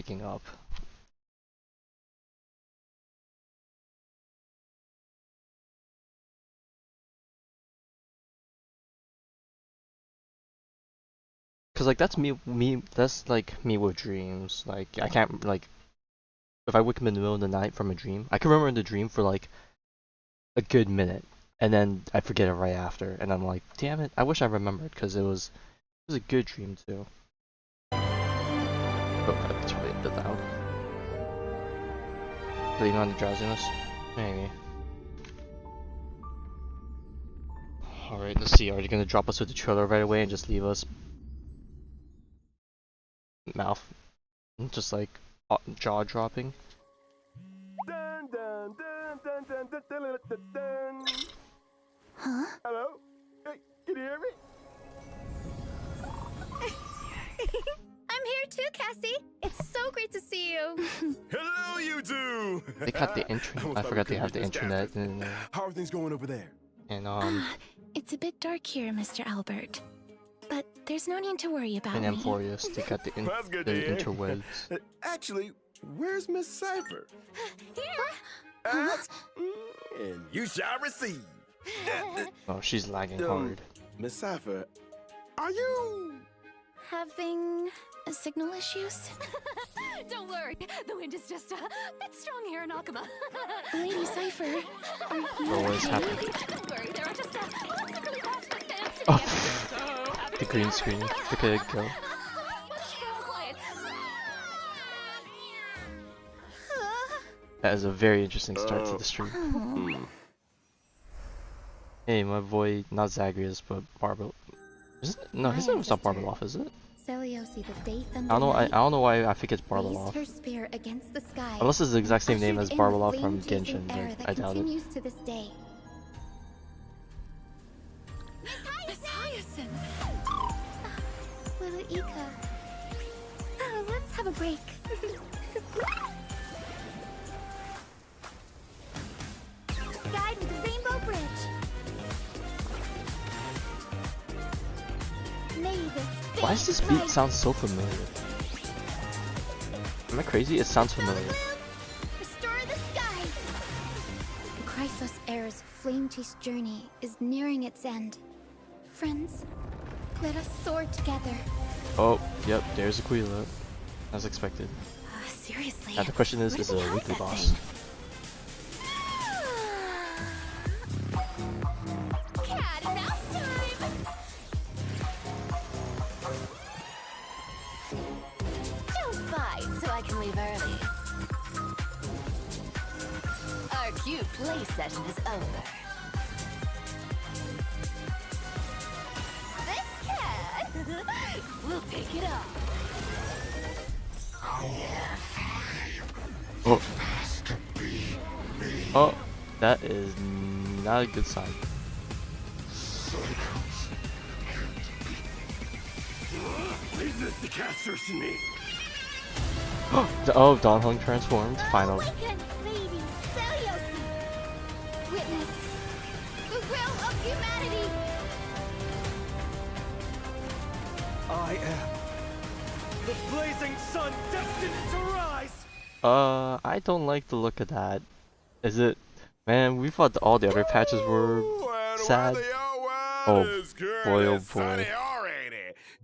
waking up. Cause like that's that's like me with dreams. Like I can't like if I wake up in the middle of the night from a dream, I can remember the dream for like a good minute, and then I forget it right after, and I'm like, damn it, I wish I remembered because it was a good dream too. Oh, that's really a bit loud. Bleeding on the drowsiness, maybe. All right, let's see. Are you gonna drop us with the trailer right away and just leave us mouth, just like jaw dropping? Dun, dun, dun, dun, dun, dun, dun, dun, dun. Huh? Hello? Hey, can you hear me? I'm here too, Cassie. It's so great to see you. Hello, you two! They got the internet. I forgot they have the internet in there. How are things going over there? And It's a bit dark here, Mr. Albert. But there's no need to worry about in me. Amphorius, they got the That's good to hear. interwebs. Actually, where's Miss Cipher? Here. Ask, and you shall receive. Oh, she's lagging Um, hard. Miss Cipher, are you... Having signal issues? Don't worry, the wind is just a bit strong here in Akama. Lady Cipher, are you Oh, what is okay? happening? Don't worry, there are just lots of really passionate fans today. Oh. I'm just so happy The to green see screen. them. Look at it go. Shh, quiet. That is a very interesting start to the stream. Oh. Hey, my boy, not Zagreus, but Barbar. Isn't it? No, his name is not Barbeloff, is it? Celiosi, the day I thunder don't know. I knight, don't know why I think it's raised Barbeloff. her spear against the sky. Unless it's the exact same name as ushered in the Barbeloff from flame-chasing Genshin, era but that I doubt it. continues to this day. Miss Hyacin! Little Ika. Oh, let's have a break. Guide me to Rainbow Bridge. May this Why does this fate beat guide sound so familiar? Am I crazy? It sounds familiar. Restore the skies! The Chrysos Heir's flame-chased journey is nearing its end. Friends, let us soar together. Oh, yep, there's Aquila. As expected. Seriously? Now the question is where it did a they hide weekly that boss? thing? Cat and mouse time! Don't fight so I can leave early. Our cute play session is over. This cat will take it off. Oh. Oh, that is not a good sign. Leave this to casters and me. Oh, Don Hung transformed, finally. Awaken, Lady Celiosi! Witness the will of humanity! I am the blazing sun destined to rise. I don't like the look of that. Is it? Man, we thought all the other patches were sad. Oh, boy, oh boy.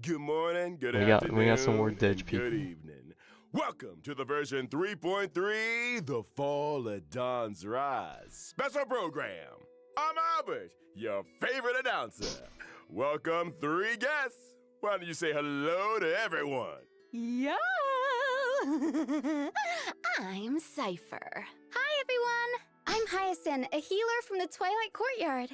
Good morning, good We got afternoon, some more Dej and people. good evening. Welcome to the version 3.3, The Fall of Dawn's Rise special program. I'm Albert, your favorite announcer. Welcome three guests. Why don't you say hello to everyone? Yo! I'm Cipher. Hi, everyone! I'm Hyacin, a healer from the Twilight Courtyard.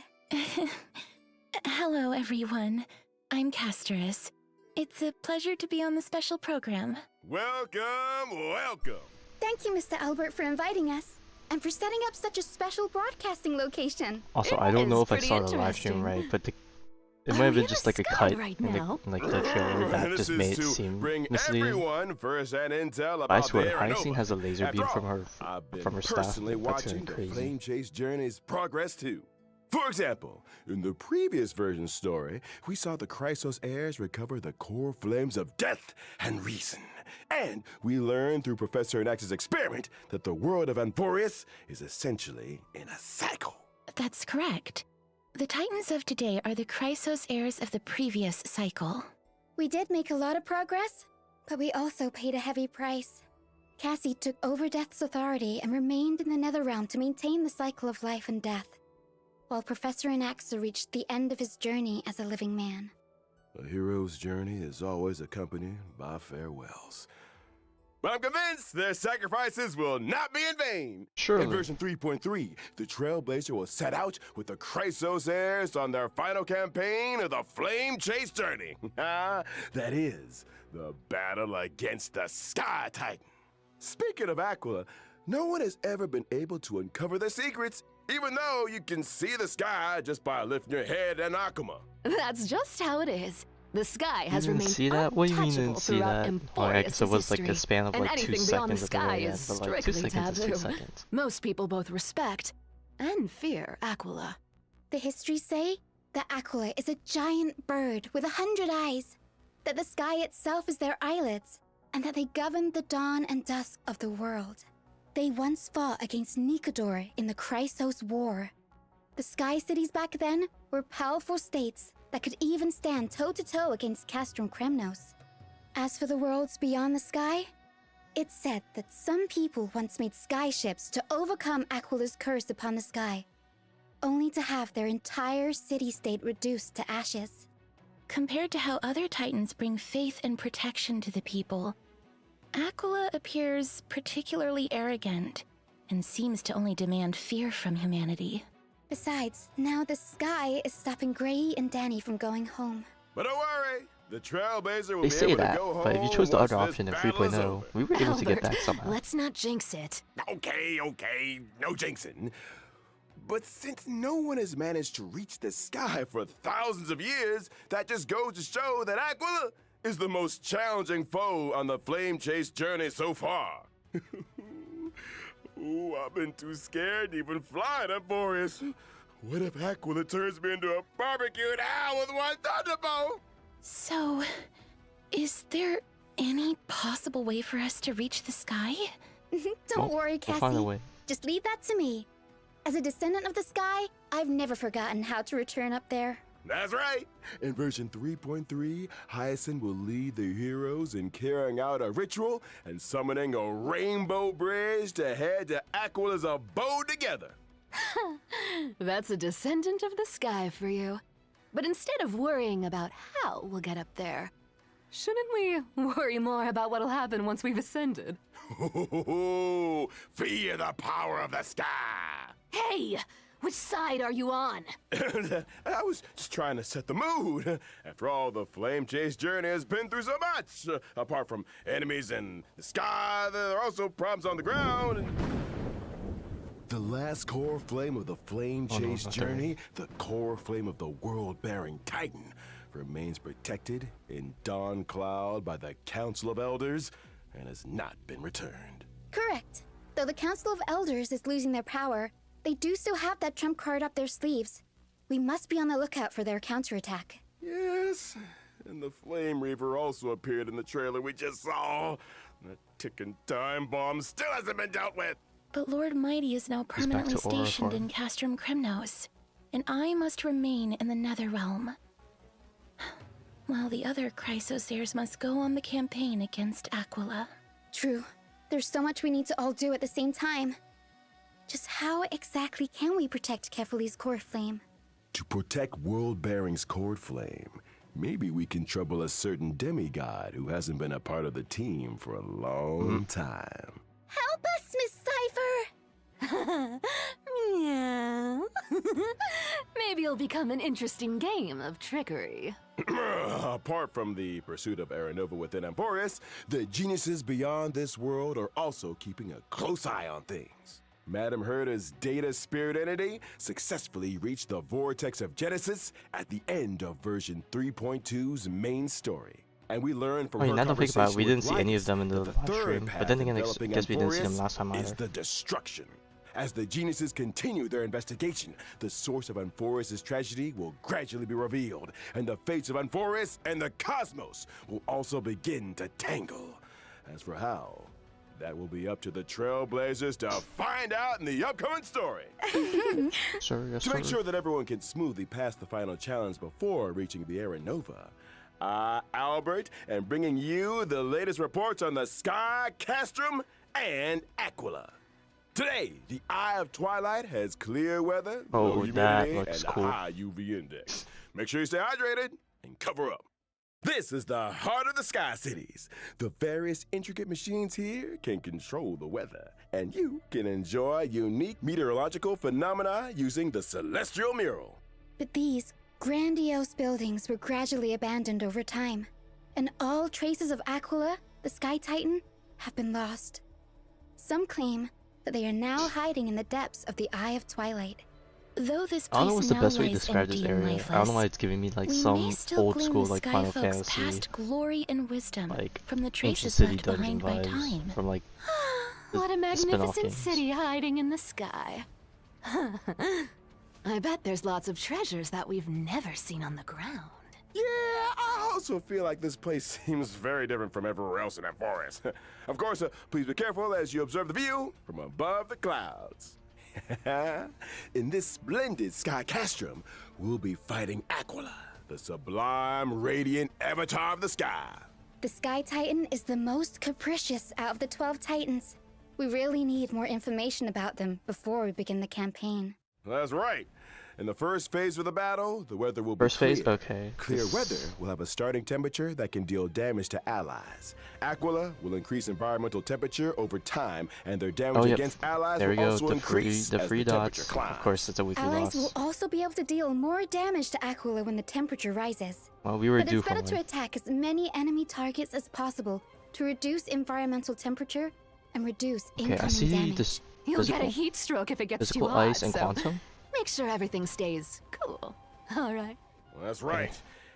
Hello, everyone. I'm Casterus. It's a pleasure to be on the special program. Welcome, welcome. Thank you, Mr. Albert, for inviting us, and for setting up such a special broadcasting location. Also, It I don't know is if I pretty saw the live stream interesting. right, but it Are might have we been in just the like a sky cut right in now? like the trailer that This just is made it to seem bring misleading. everyone first-hand intel I about swear, the Air Hyacin Nova. has a laser beam After from all, her I've been from her staff. personally That's watching getting the crazy. Flame Chase Journey's progress too. For example, in the previous version story, we saw the Chrysos heirs recover the core flames of death and reason. And we learned through Professor Anax's experiment that the world of Amphorius is essentially in a cycle. That's correct. The Titans of today are the Chrysos heirs of the previous cycle. We did make a lot of progress, but we also paid a heavy price. Cassie took over Death's authority and remained in the Netherrealm to maintain the cycle of life and death, while Professor Anaxa reached the end of his journey as a living man. A hero's journey is always accompanied by farewells. But I'm convinced their sacrifices will not be in vain. Surely. In version 3.3, the Trailblazer will set out with the Chrysos heirs on their final campaign of the Flame Chase Journey. That is, the battle against the Sky Titan. Speaking of Aquila, no one has ever been able to uncover their secrets, even though you can see the sky just by lifting your head and Akuma. That's just how it is. The sky You has didn't remained see that? What do you mean you untouchable didn't see throughout that? Oh, I guess Emphorius' it was like a history, span of and like 2 anything beyond the seconds at the sky very is end, but like 2 strictly seconds is 2 taboo. seconds. Most people both respect and fear Aquila. The histories say that Aquila is a giant bird with 100 eyes, that the sky itself is their eyelids, and that they govern the dawn and dusk of the world. They once fought against Nikodor in the Chrysos War. The Sky Cities back then were powerful states that could even stand toe-to-toe against Castrum Kremnos. As for the worlds beyond the sky, it's said that some people once made skyships to overcome Aquila's curse upon the sky, only to have their entire city-state reduced to ashes. Compared to how other Titans bring faith and protection to the people, Aquila appears particularly arrogant and seems to only demand fear from humanity. Besides, now the sky is stopping Gray and Danny from going home. But don't worry, the Trailblazer will They be say able that, to go home but if you chose the once other this option in battle is 3.0, over. we were able to get Albert, back somehow. let's not jinx it. Okay, no jinxing. But since no one has managed to reach the sky for thousands of years, that just goes to show that Aquila is the most challenging foe on the Flame Chase journey so far. Ooh, I've been too scared to even fly to Boreas. What if Aquila turns me into a barbecued owl with one thunderbolt? So, is there any possible way for us to reach the sky? Don't worry, We'll Cassie. find a way. Just leave that to me. As a descendant of the sky, I've never forgotten how to return up there. That's right. In version 3.3, Hyacine will lead the heroes in carrying out a ritual and summoning a rainbow bridge to head to Aquila's abode together. That's a descendant of the sky for you. But instead of worrying about how we'll get up there, shouldn't we worry more about what'll happen once we've ascended? Fear the power of the sky. Hey! Which side are you on? I was just trying to set the mood. After all, the Flame Chase journey has been through so much. Apart from enemies in the sky, there are also problems on the ground. The last core flame of the Flame Chase journey, the core flame of the world-bearing Titan, remains protected in Dawn Cloud by the Council of Elders and has not been returned. Correct. Though the Council of Elders is losing their power, they do still have that trump card up their sleeves. We must be on the lookout for their counterattack. Yes, and the Flame Reaver also appeared in the trailer we just saw. That ticking time bomb still hasn't been dealt with. But Lord Mighty is now He's back permanently to Aura stationed form. in Castrum Kremnos, and I must remain in the Netherrealm. While the other Chrysos heirs must go on the campaign against Aquila. True. There's so much we need to all do at the same time. Just how exactly can we protect Kefali's core flame? To protect World Bearing's cord flame, maybe we can trouble a certain demigod who hasn't been a part of the team for a long time. Help us, Miss Cipher! Meow. Maybe it'll become an interesting game of trickery. Apart from the pursuit of Aranova within Amphorius, the geniuses beyond this world are also keeping a close eye on things. Madame Herta's data spirit entity successfully reached the vortex of Genesis at the end of version 3.2's main story. And we learned from I mean, her now that I think about it, we conversation didn't see with any of Lycus them in the that live third stream. path But then again, I enveloping guess we didn't see them Amphorius last time is either. the destruction. As the geniuses continue their investigation, the source of Unforest's tragedy will gradually be revealed, and the fates of Unforest and the cosmos will also begin to tangle. As for how, that will be up to the Trailblazers to find out in the upcoming story. Sure, yes, To make sir. sure that everyone can smoothly pass the final challenge before reaching the Aeronova, Albert, and bringing you the latest reports on the Sky, Castrum, and Aquila. Today, the Eye of Twilight has clear weather, Oh, low that humidity, looks and cool. a high UV index. Make sure you stay hydrated and cover up. This is the heart of the Sky Cities. The various intricate machines here can control the weather, and you can enjoy unique meteorological phenomena using the Celestial Mural. But these grandiose buildings were gradually abandoned over time, and all traces of Aquila, the Sky Titan, have been lost. Some claim that they are now hiding in the depths of the Eye of Twilight. Though this I don't know place what's the now best way to lies describe this empty and area. I don't know why lifeless, it's giving me like we may some still old glean school the like Sky Final Folks' Fantasy, past glory and wisdom like from the ancient traces city left dungeon behind by vibes time. from like What a the spin-off magnificent games. city hiding in the sky. I bet there's lots of treasures that we've never seen on the ground. Yeah, I also feel like this place seems very different from everywhere else in that forest. Of course, please be careful as you observe the view from above the clouds. In this splendid Sky Castrum, we'll be fighting Aquila, the sublime, radiant avatar of the sky. The Sky Titan is the most capricious out of the 12 Titans. We really need more information about them before we begin the campaign. That's right. In the first phase of the battle, the weather will First be phase? clear. Okay. Clear This- weather will have a starting temperature that can deal damage to allies. Aquila will increase environmental temperature over time, and their damage Oh, yep. against allies There we will go. also The free, increase the as free the temperature dots. climbs. Of course, it's a weekly Allies will loss. also be able to deal more damage to Aquila when the temperature rises. Well, we were But due it's for better to one. attack as many enemy targets as possible to reduce environmental temperature and reduce Okay, I incoming see damage. this You'll get a physical, heat stroke if it gets too physical hot, ice and so quantum. make sure everything stays cool. All right. Well, that's right.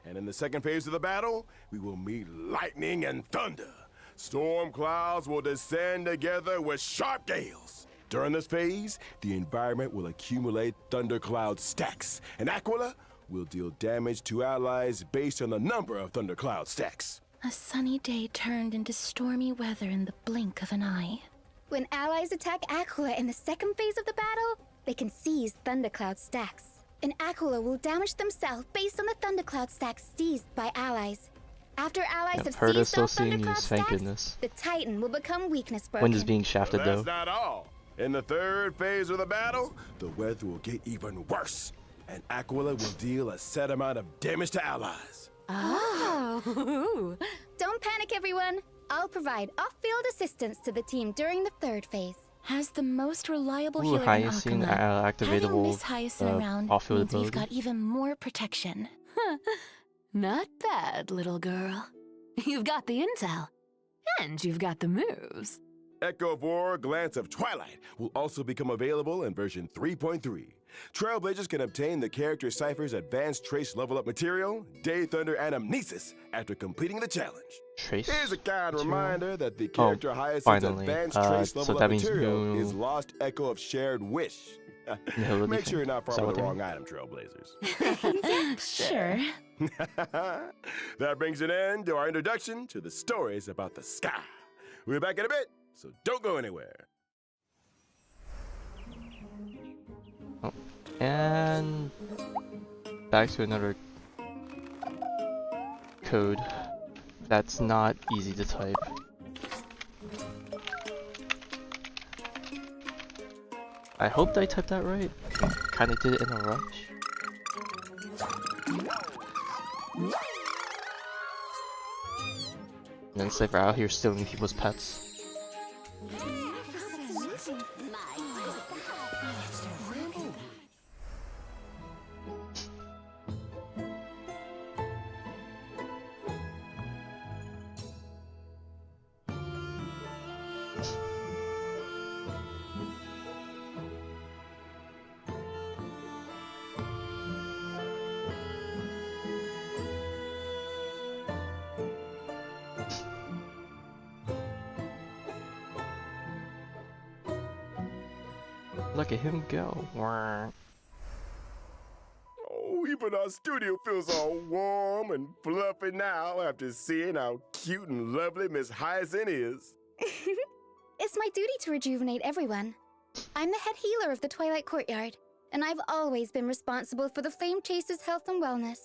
And in the second phase of the battle, we will meet lightning and thunder. Storm clouds will descend together with sharp gales. During this phase, the environment will accumulate thundercloud stacks, and Aquila will deal damage to allies based on the number of thundercloud stacks. A sunny day turned into stormy weather in the blink of an eye. When allies attack Aquila in the second phase of the battle, they can seize thundercloud stacks. And Aquila will damage themselves based on the thundercloud stacks seized by allies. After allies Yep, have heard us seized all still seeing thundercloud these, thank stacks, goodness. the Titan will become weakness broken. Wind is being But shafted that's though. not all. In the third phase of the battle, the weather will get even worse, and Aquila will deal a set amount of damage to allies. Oh. Don't panic, everyone. I'll provide off-field assistance to the team during the third phase. As the most reliable Ooh, healer in Hyacine Alchema, having activatable Miss Hyacine around off-field means we've ability. got even more protection. Not bad, little girl. You've got the intel. And you've got the moves. Echo 4 Glance of Twilight will also become available in version 3.3. Trailblazers can obtain the character Cipher's advanced trace level up material, Day Thunder and Amnesis, after completing the challenge. Trace. Here's a kind material? reminder that the character Hyacinth's finally. advanced trace So level that up means material no- is Lost Echo of Shared Wish. Nihility Make sure thing? you're not Is far that with the what wrong they item, Trailblazers. Sure. That brings an end to our introduction to the stories about the sky. We'll be back in a bit, so don't go anywhere. And back to another code that's not easy to type. I hope I typed that right. Kinda did it in a rush. And then Cipher out here stealing people's pets. Look at him go. Wah. Oh, even our studio feels all warm and fluffy now after seeing how cute and lovely Miss Hyacin is. It's my duty to rejuvenate everyone. I'm the head healer of the Twilight Courtyard, and I've always been responsible for the Flame Chaser's health and wellness.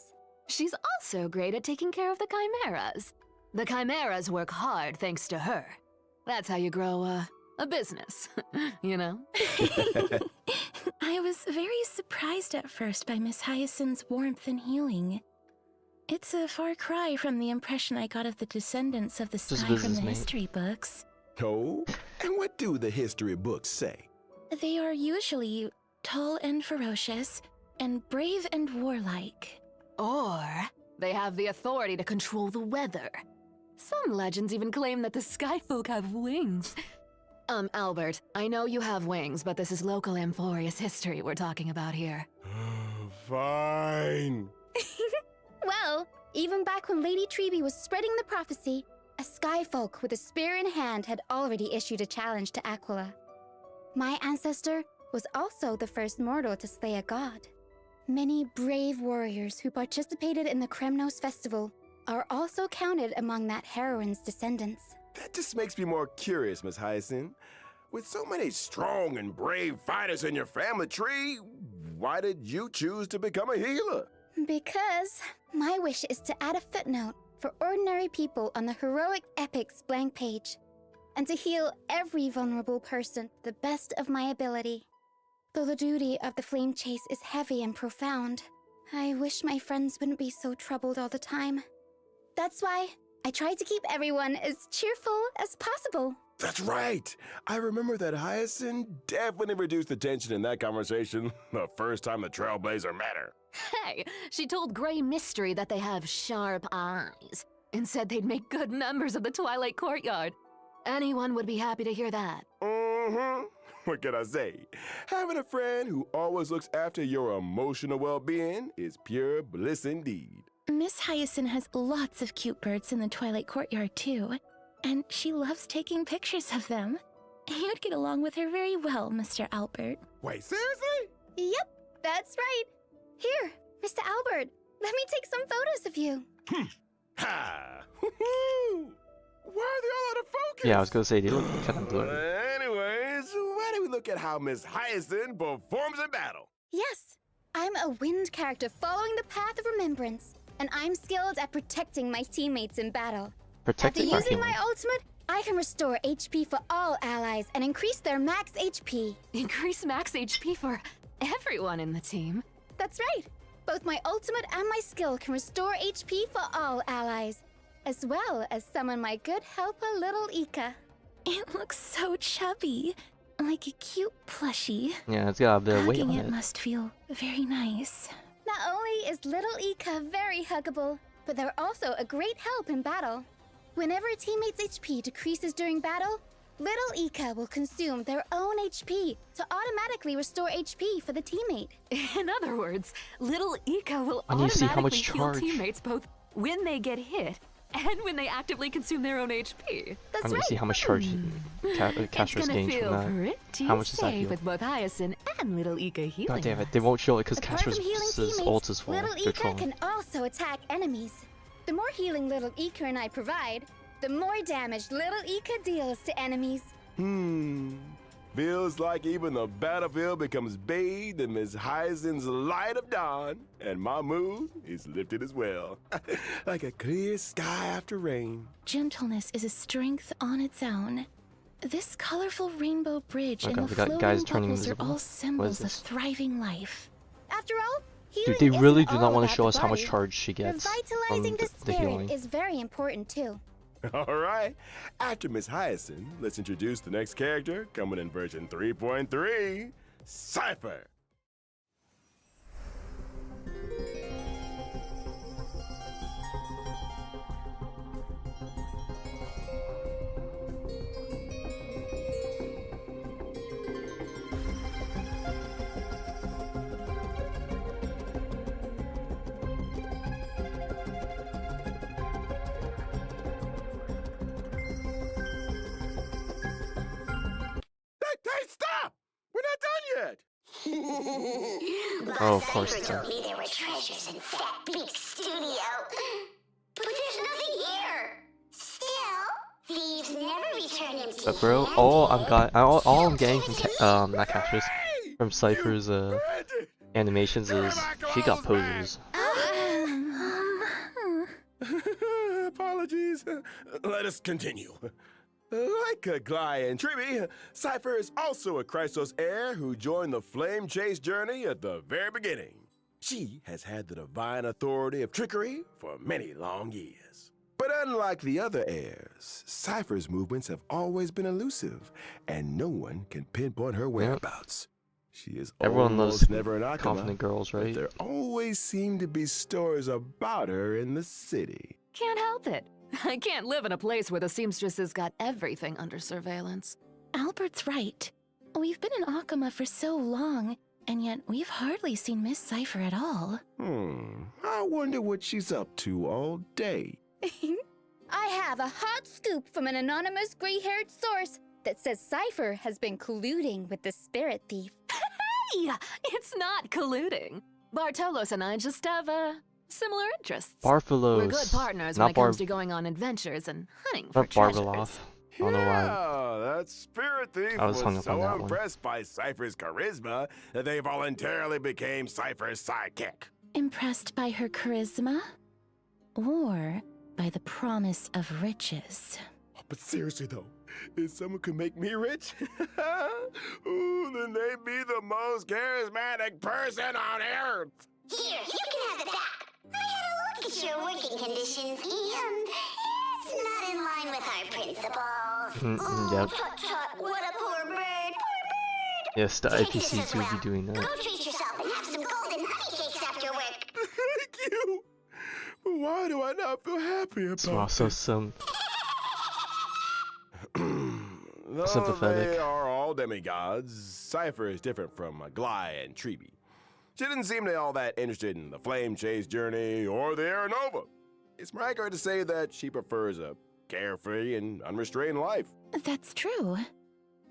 She's also great at taking care of the chimeras. The chimeras work hard thanks to her. That's how you grow a business, you know? I was very surprised at first by Miss Hyacin's warmth and healing. It's a far cry from the impression I got of the descendants of the Just sky from business, the mate. history books. Oh, and what do the history books say? They are usually tall and ferocious, and brave and warlike. Or they have the authority to control the weather. Some legends even claim that the sky folk have wings. Albert, I know you have wings, but this is local Amphorius history we're talking about here. Fine. Well, even back when Lady Treby was spreading the prophecy, a skyfolk with a spear in hand had already issued a challenge to Aquila. My ancestor was also the first mortal to slay a god. Many brave warriors who participated in the Kremnos festival are also counted among that heroine's descendants. That just makes me more curious, Miss Hyacin. With so many strong and brave fighters in your family tree, why did you choose to become a healer? Because my wish is to add a footnote for ordinary people on the heroic epics blank page, and to heal every vulnerable person to the best of my ability. Though the duty of the flame chase is heavy and profound, I wish my friends wouldn't be so troubled all the time. That's why I try to keep everyone as cheerful as possible. That's right. I remember that Hyacin definitely reduced the tension in that conversation the first time the Trailblazer met her. Hey, she told Grey Mystery that they have sharp eyes and said they'd make good members of the Twilight Courtyard. Anyone would be happy to hear that. Mm-hmm. What can I say? Having a friend who always looks after your emotional well-being is pure bliss indeed. Miss Hyacin has lots of cute birds in the Twilight Courtyard, too, and she loves taking pictures of them. You'd get along with her very well, Mr. Albert. Wait, seriously? Yep, that's right. Here, Mr. Albert, let me take some photos of you. Ha! Woo-hoo! Why are they all out of focus? Yeah, I was gonna say they look kind of blurry. Anyways, why don't we look at how Miss Hyacin performs in battle? Yes, I'm a wind character following the path of remembrance, and I'm skilled at protecting my teammates in battle. Protecting After our using healing. my ultimate, I can restore HP for all allies and increase their max HP. Increase max HP for everyone in the team. That's right. Both my ultimate and my skill can restore HP for all allies, as well as summon my good helper, Little Ika. It looks so chubby, like a cute plushie. Yeah, it's got a bit of weight Hugging on it it. must feel very nice. Not only is Little Ika very huggable, but they're also a great help in battle. Whenever a teammate's HP decreases during battle, Little Ika will consume their own HP to automatically restore HP for the teammate. In other words, Little Ika will I need to see how much automatically heal charge. teammates both when they get hit and when they actively consume their own HP. That's I need right. to see how much charge It's Castra's gonna gained feel from that. pretty How much does that safe heal? with both Hyacin and Little Ika healing. God damn it, they won't show it because Apart Castra's from healing ult teammates, is full. Little They're Ika trolling. can also attack enemies. The more healing Little Ika and I provide, the more damage Little Ika deals to enemies. Feels like even the battlefield becomes bathed in Miss Hyacin's light of dawn, and my mood is lifted as well. Like a clear sky after rain. Gentleness is a strength on its own. This colorful rainbow bridge Okay, and the we got flowing guys turning bubbles are invisible. all What is symbols of this? thriving life. After all, healing Dude, they really isn't do all not want to about show the us how much body. charge she gets from Revitalizing the the spirit healing. is very important too. All right, after Miss Hyacin, let's introduce the next character coming in version 3.3, Cipher. Hey, stop! We're not done Oh, of course. Cipher told me there were treasures in Fat Beak's studio. But there's nothing here. Still, thieves never return empty But bro, handed. all I'm getting from not Cassius, from Cypher's Granted. animations is she got poses. Apologies. Let us continue. Like Gly and Triby, Cipher is also a Chrysos heir who joined the flame chase journey at the very beginning. She has had the divine authority of trickery for many long years. But unlike the other heirs, Cipher's movements have always been elusive, and no one can pinpoint her whereabouts. She is Everyone loves almost never an Akama, confident girls, but right? there always seem to be stories about her in the city. Can't help it. I can't live in a place where the seamstresses got everything under surveillance. Albert's right. We've been in Akama for so long, and yet we've hardly seen Miss Cipher at all. I wonder what she's up to all day. I have a hot scoop from an anonymous gray-haired source that says Cipher has been colluding with the spirit thief. Hey, it's not colluding. Bartolos and I just have, similar interests. Barfalos. We're good partners when Not it comes to going on adventures and hunting for Not treasures. Barbalov. I don't know why. Yeah, that spirit thief I was was hung up on so that one. impressed by Cipher's charisma that they voluntarily became Cipher's sidekick. Impressed by her charisma? Or by the promise of riches? But seriously though, if someone could make me rich, ooh, then they'd be the most charismatic person on earth. Here, you can have it back. I had a look at your working conditions, and it's not in line with our principles. Yep. Tut tut, what a poor bird, poor bird. Yes, the Take this IPCs as will well. be doing that. Go treat yourself and have some golden honey cakes after work. Thank you. But why do I not feel happy about Wow, so this? some Though sympathetic. they are all demigods, Cipher is different from Gly and Triby. She didn't seem to be all that interested in the flame chase journey or the Aeronova. It's more accurate to say that she prefers a carefree and unrestrained life. That's true.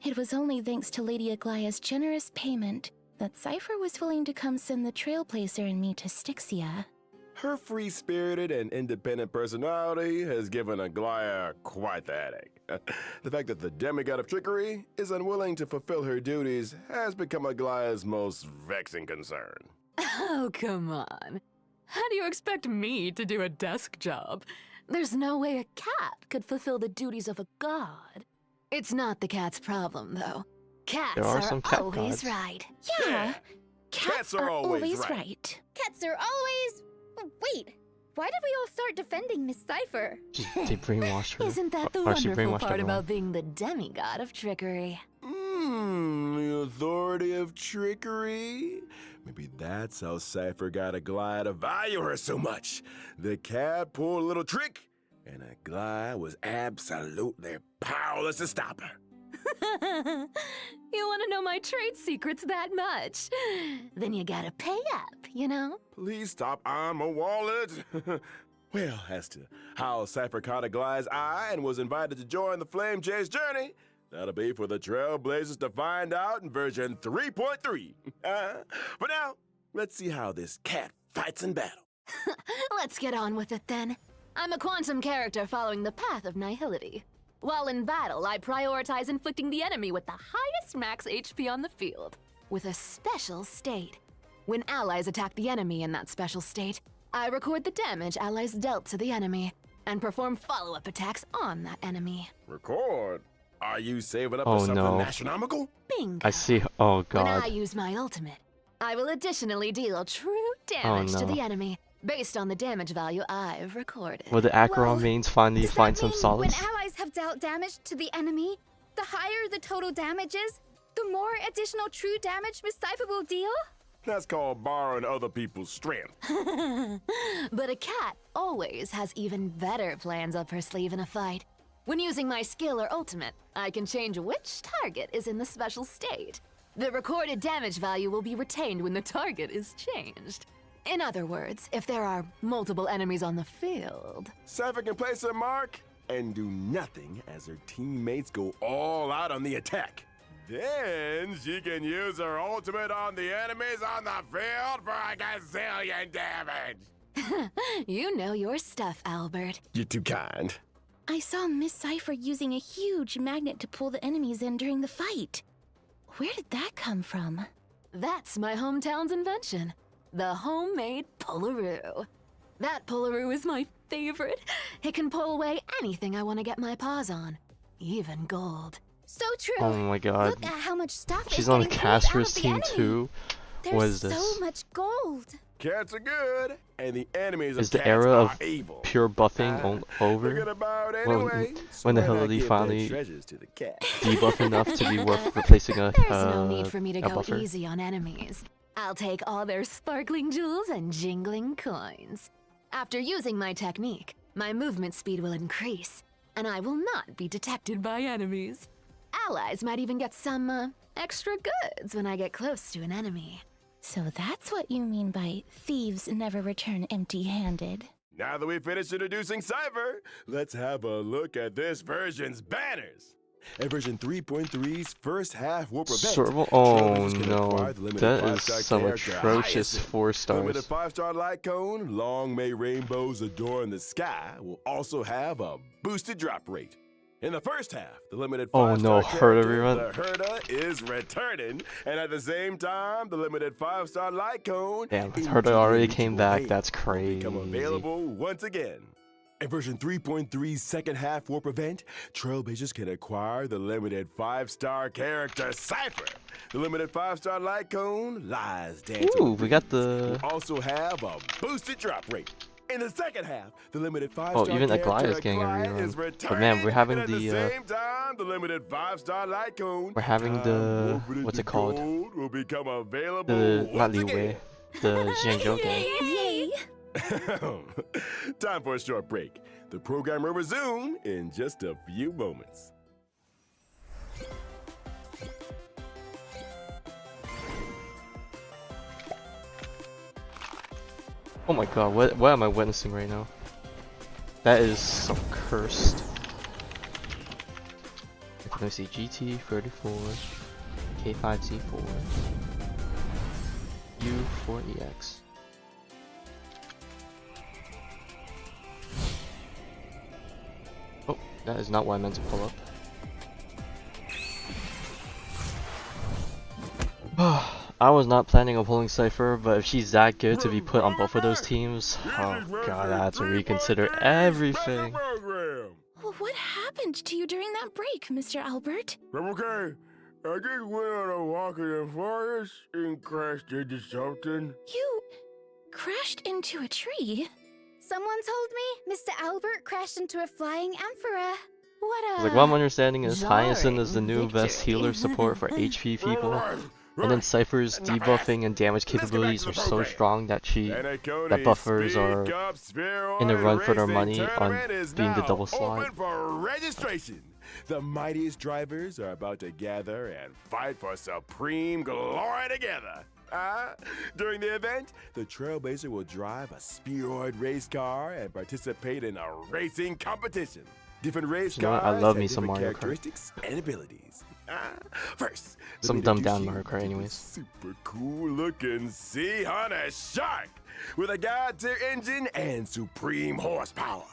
It was only thanks to Lady Aglaya's generous payment that Cipher was willing to come send the Trailblazer and me to Styxia. Her free-spirited and independent personality has given Aglaya quite the headache. The fact that the demigod of trickery is unwilling to fulfill her duties has become Aglaya's most vexing concern. Oh, come on. How do you expect me to do a desk job? There's no way a cat could fulfill the duties of a god. It's not the cat's problem, though. Cats There are some cat always gods. right. Yeah, cats are always right. Cats are always... Wait, why did we all start defending Miss Cipher? They brainwashed her. Isn't that the Or she wonderful brainwashed part everyone. about being the demigod of trickery? The authority of trickery? Maybe that's how Cipher got Aglaya to value her so much. The cat pulled a little trick, and Aglaya was absolutely powerless to stop her. You want to know my trade secrets that much? Then you gotta pay up, you know? Please stop, I'm a wallet. Well, as to how Cipher caught Aglaya's eye and was invited to join the Flame Chase journey, that'll be for the Trailblazers to find out in version 3.3. For now, let's see how this cat fights in battle. Let's get on with it then. I'm a quantum character following the path of nihility. While in battle, I prioritize inflicting the enemy with the highest max HP on the field, with a special state. When allies attack the enemy in that special state, I record the damage allies dealt to the enemy, and perform follow-up attacks on that enemy. Record? Are you saving up Oh, for something no. astronomical? Bingo! I see. Oh When I god. use my ultimate, I will additionally deal true damage to no. the enemy, based on the damage value I've recorded. Will the Acheron Well, mains finally Does find that some mean solace? when allies have dealt damage to the enemy, the higher the total damage is, the more additional true damage Miss Cipher will deal? That's called borrowing other people's strength. But a cat always has even better plans up her sleeve in a fight. When using my skill or ultimate, I can change which target is in the special state. The recorded damage value will be retained when the target is changed. In other words, if there are multiple enemies on the field. Cipher can place a mark and do nothing as her teammates go all out on the attack. Then she can use her ultimate on the enemies on the field for a gazillion damage. You know your stuff, Albert. You're too kind. I saw Miss Cipher using a huge magnet to pull the enemies in during the fight. Where did that come from? That's my hometown's invention. The homemade Pullaroo. That Pullaroo is my favorite. It can pull away anything I want to get my paws on. Even gold. So true. Oh my god. Look at how much stuff She's is on the getting pulled out caster's of the team enemy. too. There's What is this? so much gold. Cats are good, and the enemies Is of the cats era are of evil. pure buffing Forget over? about it When- anyway. when the So why hell not did he give their finally treasures to the cat? Debuff enough to be worth replacing a There's no need for me to a go buffer? easy on enemies. I'll take all their sparkling jewels and jingling coins. After using my technique, my movement speed will increase, and I will not be detected by enemies. Allies might even get some, extra goods when I get close to an enemy. So that's what you mean by thieves never return empty-handed. Now that we finished introducing Cipher, let's have a look at this version's banners. At version 3.3's first half warp event, Serval? trailblazers Oh can no, acquire the limited that is 5-star some character atrocious Hyacine. 4 Limited stars. 5-star light cone, long may rainbows adorn the sky, will also have a boosted drop rate. In the first half, the limited 5-star Oh no, Herda character, rerun? the Herda, is returning, and at the same time, the limited 5-star light cone, Damn, Herda already Into the came Mutual back, Hail, that's will become crazy. available once again. In version 3.3's second half warp event, trailblazers can acquire the limited 5-star character Cipher. The limited 5-star light cone lies dancing. Ooh, with we got bees. the... Will also have a boosted drop rate. In the second half, the limited 5-star Oh, even character Aglaia is getting a Aglaia is rerun. But returning, man, we're having and at the, the same time, the limited 5-star light cone. we're having time the... woven what's into it called? gold will become available The... not once Li again. Wei. The Zhangzhou game. Yay! Time for a short break. The program will resume in just a few moments. Oh my god, what am I witnessing right now? That is so cursed. Let me see, GT34, K5C4, U4EX. Oh, that is not what I meant to pull up. I was not planning on pulling Cipher, but if she's that good to be put on both of those teams, oh god, I had to reconsider everything. Well, what happened to you during that break, Mr. Albert? I'm okay. I just went on a walk in the forest and crashed into something. You crashed into a tree? Someone told me Mr. Albert crashed into a flying emperor. What a... Like what I'm understanding is Hyacine is the jarring new best victory. healer support for HP people, and then Cypher's debuffing and damage capabilities are so strong that that buffers are in the run for their money on being the double slot. Open for registration. The mightiest drivers are about to gather and fight for supreme glory together. During the event, the Trailblazer will drive a spheroid race car and participate in a racing competition. Different race You know what? cars I love have me some different Mario Kart. characteristics and abilities. First, Some let me dumbed introduce down you Mario Kart to the anyways. Super cool looking Sea Hunter Shark with a god tier engine and supreme horsepower.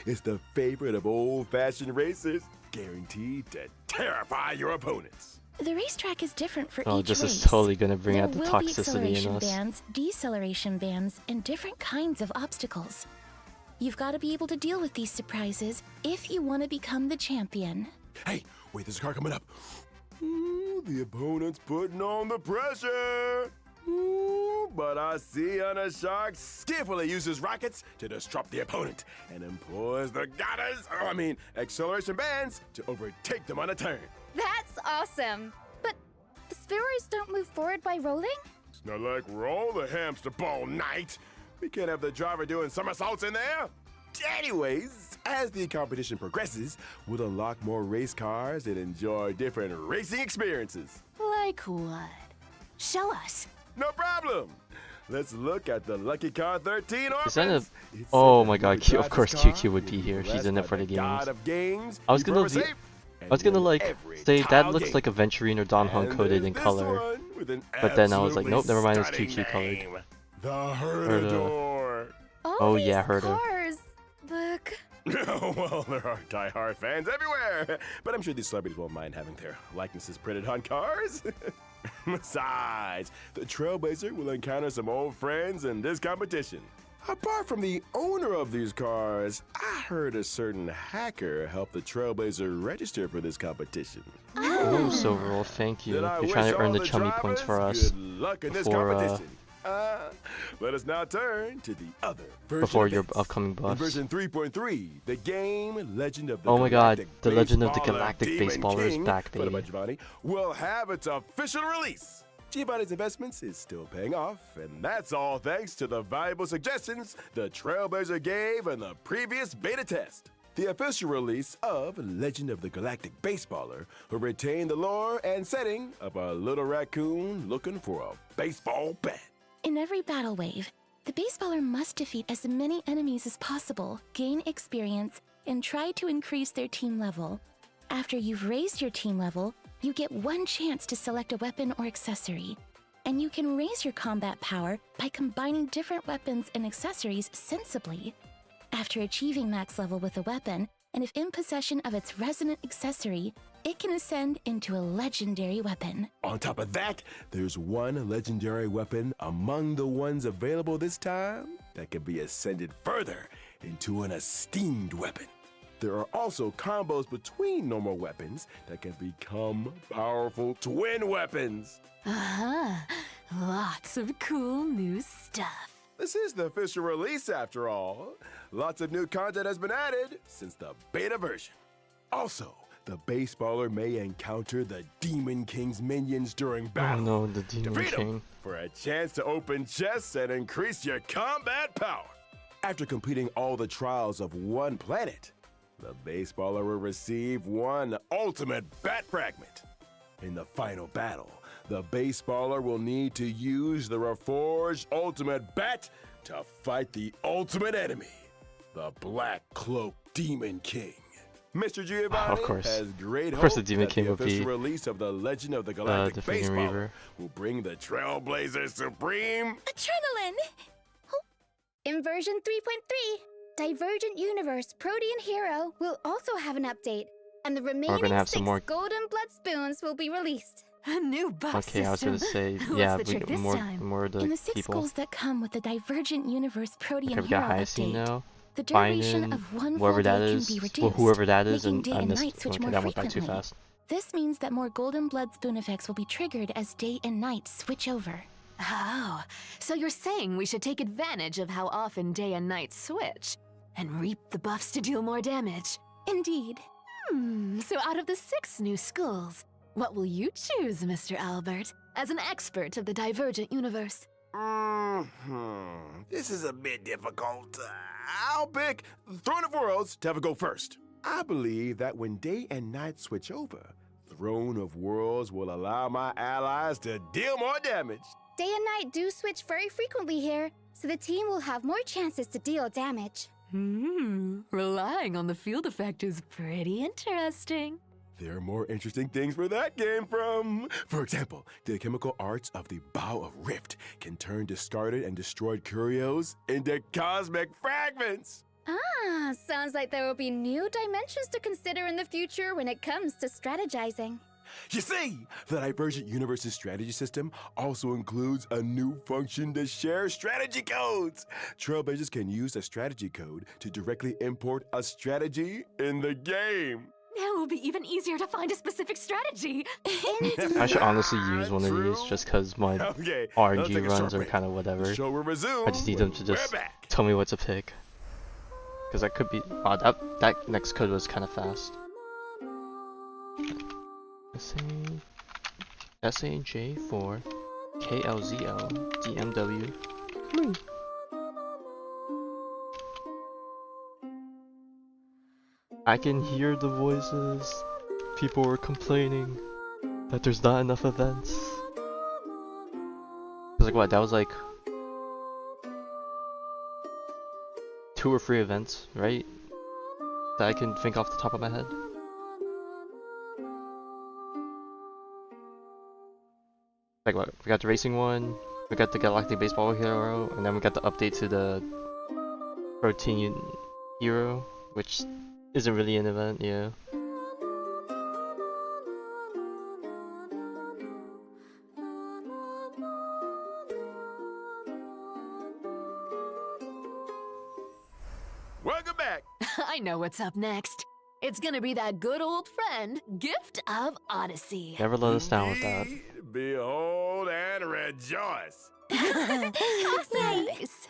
It's the favorite of old-fashioned racers, guaranteed to terrify your opponents. The racetrack is different for Oh, each this race. is totally gonna bring There out the will be toxicity in acceleration us. bands, deceleration bands, and different kinds of obstacles. You've got to be able to deal with these surprises if you want to become the champion. Hey, wait, there's a car coming up. Ooh, the opponent's putting on the pressure. Ooh, but I see Hunter Shark skillfully uses rockets to disrupt the opponent and employs the acceleration bands to overtake them on a turn. That's awesome. But the spheroids don't move forward by rolling? It's not like we're all the hamster ball night. We can't have the driver doing somersaults in there. Anyways, as the competition progresses, we'll unlock more race cars and enjoy different racing experiences. Like what? Show us. No problem. Let's look at the Lucky Car 13 Is that a... Orphans. It's Oh said my that god, who of drives course this car QQ would will be here. She's blessed in it by for the God games. of games. I was keep gonna her be- safe, I was gonna like every say that tile looks game. like Aventurine or Don Hong And coded there's in this color, one with an but then I was like, nope, absolutely never mind, it's too stunning cute colored. name, The Herda. Herdador. All Oh, these yeah, Herder. cars look. Well, there are die-hard fans everywhere, but I'm sure these celebrities won't mind having their likenesses printed on cars. Besides, the Trailblazer will encounter some old friends in this competition. Apart from the owner of these cars, I heard a certain hacker helped the Trailblazer register for this competition. Oh, Silverwolf, thank you. Then I You're wish trying to earn all the chummy points for drivers us good luck in this before, competition. Let us now turn to the other version before of your events. upcoming In buffs. version 3.3, the game Legend of the Oh my god, Galactic the Legend of the Baseballer Galactic Demon Baseballer is King, back, put up by baby. Giovanni, will have its official release. Giovanni's investments is still paying off, and that's all thanks to the valuable suggestions the Trailblazer gave in the previous beta test. The official release of Legend of the Galactic Baseballer will retain the lore and setting of a little raccoon looking for a baseball bat. In every battle wave, the baseballer must defeat as many enemies as possible, gain experience, and try to increase their team level. After you've raised your team level, you get one chance to select a weapon or accessory. And you can raise your combat power by combining different weapons and accessories sensibly. After achieving max level with a weapon, and if in possession of its resonant accessory, it can ascend into a legendary weapon. On top of that, there's one legendary weapon among the ones available this time that can be ascended further into an esteemed weapon. There are also combos between normal weapons that can become powerful twin weapons. Lots of cool new stuff. This is the official release after all. Lots of new content has been added since the beta version. Also, the baseballer may encounter the Demon King's minions during Oh battle. no, the Demon Defeat 'em King. for a chance to open chests and increase your combat power. After completing all the trials of one planet, the baseballer will receive one ultimate bat fragment. In the final battle, the baseballer will need to use the reforged ultimate bat to fight the ultimate enemy, the Black Cloak Demon King. Mr. Giovanni Of course. has great Of course hope the Demon that King the would be, official release of the Legend of the Galactic the freaking Baseballer Reaver. will bring the Trailblazer Supreme. Adrenaline! In version 3.3, Divergent Universe Protean Hero will also have an update, and the remaining gonna have 6 some more- Golden Blood Spoons will be released. A new buff Okay, I was system. gonna say, What's yeah, the we trick got this more, time? more of the In the 6 people. goals that come with the Divergent Universe Protean Okay, we Hero got Hyacine update, now. the duration Biden, of one whoever full that day is, can be reduced, well, whoever that is, making and day I and missed. night switch Okay, more that went by too frequently. fast. This means that more Golden Blood Spoon effects will be triggered as day and night switch over. Oh, so you're saying we should take advantage of how often day and night switch and reap the buffs to deal more damage? Indeed. So out of the 6 new schools, what will you choose, Mr. Albert, as an expert of the Divergent Universe? This is a bit difficult. I'll pick Throne of Worlds to have a go first. I believe that when day and night switch over, Throne of Worlds will allow my allies to deal more damage. Day and night do switch very frequently here, so the team will have more chances to deal damage. Relying on the field effect is pretty interesting. There are more interesting things where that came from. For example, the chemical arts of the Bow of Rift can turn discarded and destroyed curios into cosmic fragments. Ah, sounds like there will be new dimensions to consider in the future when it comes to strategizing. You see, the Divergent Universe's strategy system also includes a new function to share strategy codes. Trailblazers can use a strategy code to directly import a strategy in the game. Now it will be even easier to find a specific strategy. I should honestly use one of these just because my Okay, let's RNG take a runs short are break. kind of The whatever. show will resume. I just need them to when just we're back. tell me what to pick. Because that could be. Oh, that next code was kind of fast. SAJ4 KLZL DMW. Come on. I can hear the voices. People were complaining that there's not enough events. I was like, what? That was like 2 or 3 events, right? That I can think off the top of my head. Like what? We got the racing one, we got the Galactic Baseball Hero, and then we got the update to the Protein Hero, which isn't really an event, yeah. Welcome back. I know what's up next. It's gonna be that good old friend, Gift of Odyssey. Never let us down with that. Indeed. Behold and rejoice. Nice.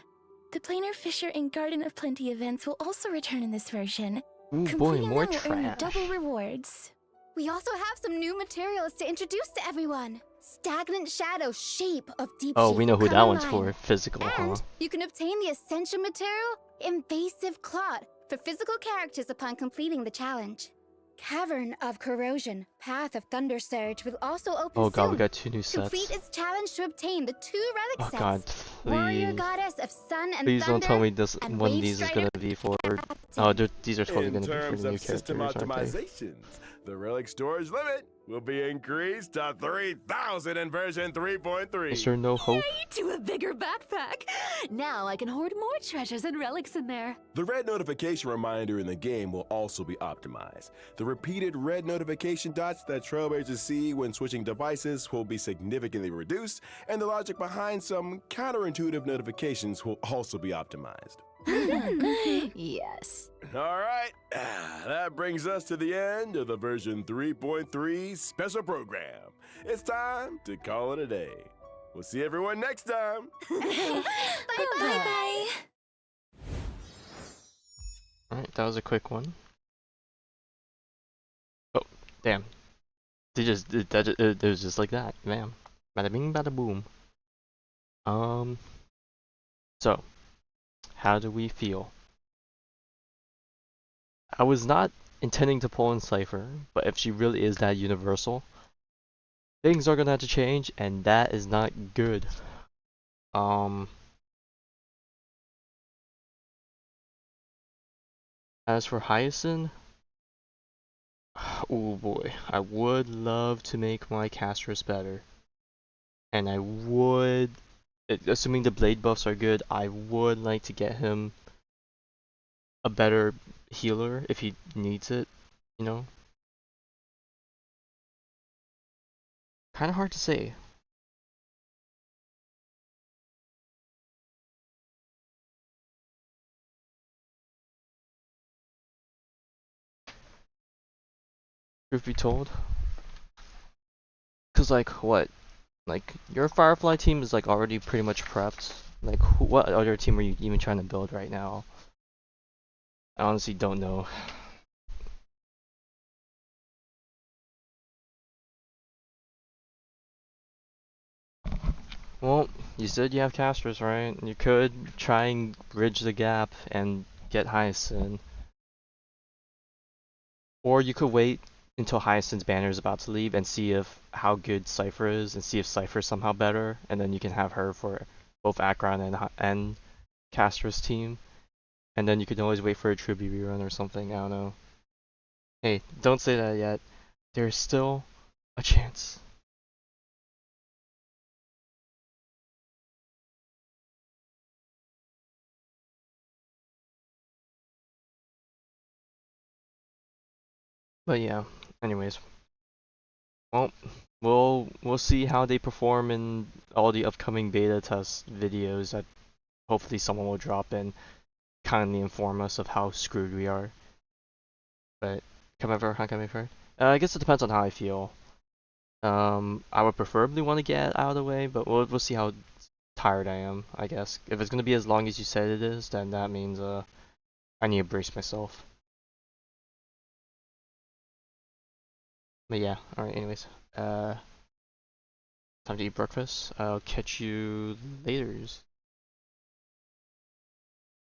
The Planar Fisher and Garden of Plenty events will also return in this version. Ooh boy, Completing more them will earn you trash. double rewards. We also have some new materials to introduce to everyone. Stagnant Shadow Shape of Deep Oh, Sheath we know will who come that one's online. for. Physical, huh? And you can obtain the Ascension material, Invasive Clot, for physical characters upon completing the challenge. Cavern of Corrosion, Path of Thunder Surge will also open Oh god, soon. we got 2 new Complete sets. its challenge to obtain the 2 relic Oh sets. god, Warrior please. Goddess of Sun and Please don't Thunder, tell me this and one of Wave these is Strider gonna be for. Captain. Oh, these are totally In gonna be for terms the new of system characters, aren't they? optimizations, the relic storage limit will be increased to 3,000 in version 3.3. Is there no hope? To a bigger backpack. Now I can hoard more treasures and relics in there. The red notification reminder in the game will also be optimized. The repeated red notification dots that Trailblazers see when switching devices will be significantly reduced, and the logic behind some counterintuitive notifications will also be optimized. Yes. All right, that brings us to the end of the version 3.3 special program. It's time to call it a day. We'll see everyone next time. Bye-bye. Alright, that was a quick one. Oh, damn. It was just like that, man. Bada bing, bada boom. So, how do we feel? I was not intending to pull in Cipher, but if she really is that universal, things are gonna have to change, and that is not good. As for Hyacin, oh boy, I would love to make my casters better. And I would, assuming the blade buffs are good, I would like to get him a better healer if he needs it, you know? Kinda hard to say. Truth be told. Cause like, what? Like, your Firefly team is like already pretty much prepped. Like, what other team are you even trying to build right now? I honestly don't know. Well, you said you have casters, right? You could try and bridge the gap and get Hyacin. Or you could wait until Hyacin's banner is about to leave and see if how good Cipher is and see if Cypher's somehow better, and then you can have her for both Akron and Castra's team. And then you could always wait for a Tribute rerun or something, I don't know. Hey, don't say that yet. There's still a chance. But yeah, anyways. Well, we'll see how they perform in all the upcoming beta test videos that hopefully someone will drop in, kindly inform us of how screwed we are. But come over, huh, come over. I guess it depends on how I feel. I would preferably want to get out of the way, but we'll see how tired I am, I guess. If it's gonna be as long as you said it is, then that means I need to brace myself. But yeah, alright, anyways. Time to eat breakfast. I'll catch you laters.